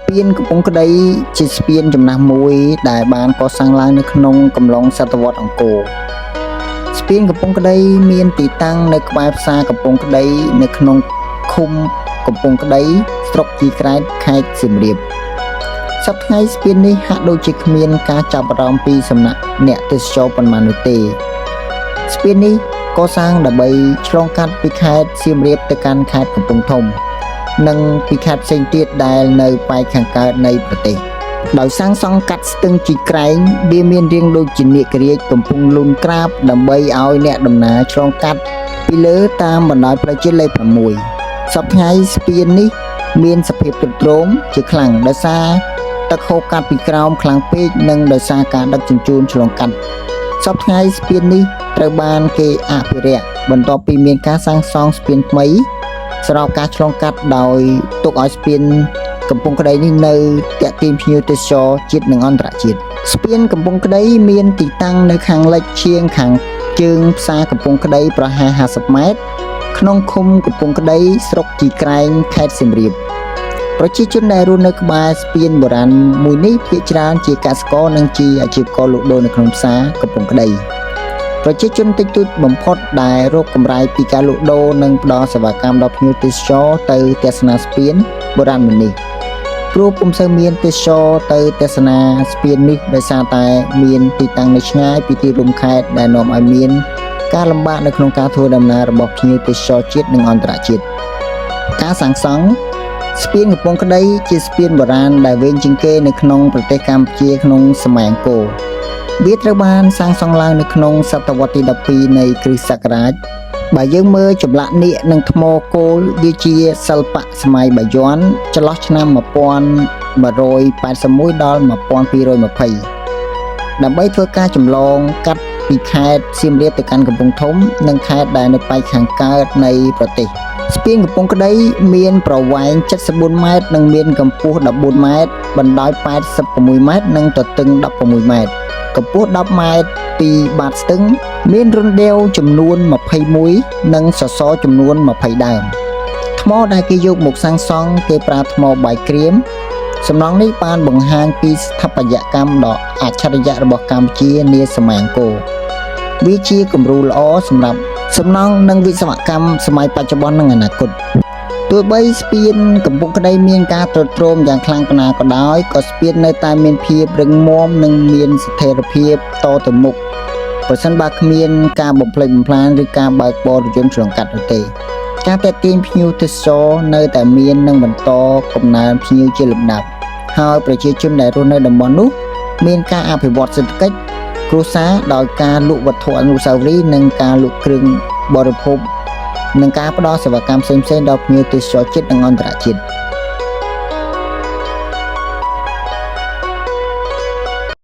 ពានកំពង់ក្ដីជាស្ពានចំណាស់មួយដែលបានកសាងឡើងនៅក្នុងកំឡុងសតវត្សអង្គរស្ពានកំពង់ក្ដីមានទីតាំងនៅក្បែរផ្សារកំពង់ក្ដីនៅក្នុងឃុំកំពង់ក្ដីស្រុកជីក្រែតខេត្តសៀមរាបសប្តាហ៍ថ្ងៃស្ពាននេះហាក់ដូចជាគ្មានការចាប់អារម្មណ៍ពីសំណាក់អ្នកទេសចរប៉ុន្មាននោះទេស្ពាននេះកសាងដើម្បីឆ្លងកាត់ពីខេត្តសៀមរាបទៅកាន់ខេត្តកំពង់ធំនិងពីខេត្តផ្សេងទៀតដែលនៅប៉ែកខាងកើតនៃប្រទេសដោយសាងសង់កាត់ស្ទឹងជីក្រែងវាមានរាងដូចជានាគរាជកំពុងលូនក្រាបដើម្បីឲ្យអ្នកដំណើរឆ្លងកាត់ពីលើតាមបណ្ដោយផ្លូវជាតិលេខ6សប្តាហ៍ថ្ងៃស្ពាននេះមានសភាពទ្រុឌទ្រោមជាខ្លាំងដោយសារទឹកហូរកាត់ពីក្រោមខ្លាំងពេកនិងដោយសារការដឹកជញ្ជូនឆ្លងកាត់សប្តាហ៍ថ្ងៃស្ពាននេះត្រូវបានគេអភិរក្សបន្ទាប់ពីមានការសាងសង់ស្ពានថ្មីសម្រាប់ការឆ្លងកាត់ដោយទុកឲ្យស្ពានកំពង់ក្ដីនេះនៅទាក់ទាញភ្ញៀវទេសចរជាតិនិងអន្តរជាតិស្ពានកំពង់ក្ដីមានទីតាំងនៅខាងលិចជាងខាងជើងផ្សារកំពង់ក្ដីប្រហែល50ម៉ែត្រក្នុងឃុំកំពង់ក្ដីស្រុកជីក្រែងខេត្តសៀមរាបប្រជាជនដែលរស់នៅក្បែរស្ពានបុរាណមួយនេះភាគច្រើនជាកសិករនិងជាអាជីវករលក់ដូរនៅក្នុងផ្សារកំពង់ក្ដីប្រជាជនតិចតួចបំផុតដែលរកកម្រៃពីការលក់ដូរនិងផ្ដល់សេវាកម្មដល់ភ្ញៀវទេសចរទៅទស្សនាស្ពានបុរាណមួយនេះព្រោះពុំសូវមានទេសចរទៅទស្សនាស្ពាននេះដោយសារតែមានទីតាំងនៅឆ្ងាយពីទីរួមខេត្តដែលនាំឲ្យមានការលំបាកនៅក្នុងការធ្វើដំណើររបស់ភ្ញៀវទេសចរជាតិនិងអន្តរជាតិការសាងសង់ស្ពានកំពង់ក្ដីជាស្ពានបុរាណដែលវែងជាងគេនៅក្នុងប្រទេសកម្ពុជាក្នុងសម័យអង្គរវាត្រូវបានសាងសង់ឡើងនៅក្នុងសតវត្សទី12នៃគ្រិស្តសករាជបើយើងមើលចម្លាក់នាគនិងថ្មគោលវាជាសិល្បៈសម័យបាយ័នចន្លោះឆ្នាំ1181ដល់1220ដើម្បីធ្វើការចម្លងកាត់ពីខេត្តសៀមរាបទៅកាន់កំពង់ធំនិងខេត្តដែលនៅប៉ែកខាងកើតនៃប្រទេសស្ពានកំពង់ក្ដីមានប្រវែង74ម៉ែត្រនិងមានកម្ពស់14ម៉ែត្របណ្ដោយ86ម៉ែត្រនិងទទឹង16ម៉ែត្រកម្ពស់10ម៉ែត្រពីបាតស្ទឹងមានរណ្ដៀវចំនួន21និងសសរចំនួន20ដើមថ្មដែលគេយកមកសាងសង់គេប្រើថ្មបាយក្រៀមសំណង់នេះបានបង្ហាញពីស្ថាបត្យកម្មដ៏អច្ឆរិយៈរបស់កម្ពុជានាសម័យអង្គរវាជាគំរូល្អសម្រាប់សំណង់និងវិស្វកម្មសម័យបច្ចុប្បន្ននិងអនាគតទោះបីស្ពានកំពង់ក្ដីមានការទ្រុឌទ្រោមយ៉ាងខ្លាំងប៉ុណ្ណាក៏ដោយក៏ស្ពាននៅតែមានភាពរឹងមាំនិងមានស្ថិរភាពតទៅមុខប្រសិនបើគ្មានការបំផ្លិចបំផ្លាញឬការបើកបរយន្តឆ្លងកាត់នោះទេការទាក់ទាញភ្ញៀវទេសចរនៅតែមាននិងបន្តកំណើនភ្ញៀវជាលំដាប់ហើយប្រជាជនដែលរស់នៅតំបន់នោះមានការអភិវឌ្ឍសេដ្ឋកិច្ចគ្រួសារដោយការលក់វត្ថុអនុស្សាវរីយ៍និងការលក់គ្រឿងបរិភោគនិងការផ្ដល់សេវាកម្មផ្សេងៗដល់ភ្ញៀវទេសចរជាតិនិងអន្តរជាតិ